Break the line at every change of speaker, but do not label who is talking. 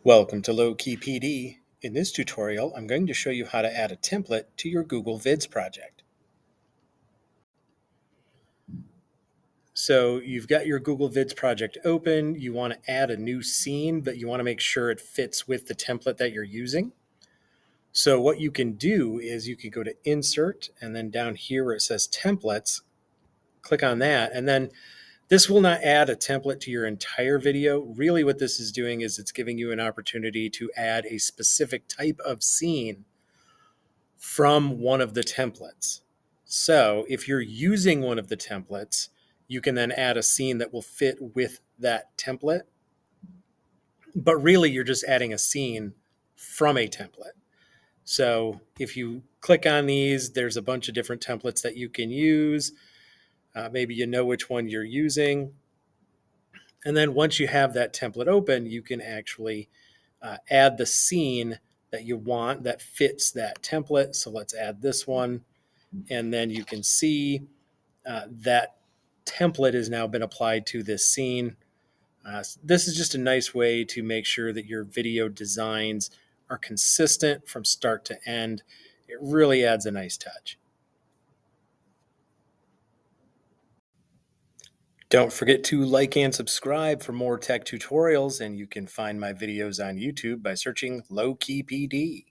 Welcome to Low Key PD. In this tutorial, I'm going to show you how to add a template to your Google Vids project. So you've got your Google Vids project open, you want to add a new scene, but you want to make sure it fits with the template that you're using. So what you can do is you can go to Insert, and then down here where it says Templates, click on that, and then this will not add a template to your entire video. Really what this is doing is it's giving you an opportunity to add a specific type of scene from one of the templates. So if you're using one of the templates, you can then add a scene that will fit with that template. But really, you're just adding a scene from a template. So if you click on these, there's a bunch of different templates that you can use. Maybe you know which one you're using. And then once you have that template open, you can actually add the scene that you want that fits that template. So let's add this one. And then you can see that template has now been applied to this scene. This is just a nice way to make sure that your video designs are consistent from start to end. It really adds a nice touch. Don't forget to like and subscribe for more tech tutorials, and you can find my videos on YouTube by searching Low Key PD.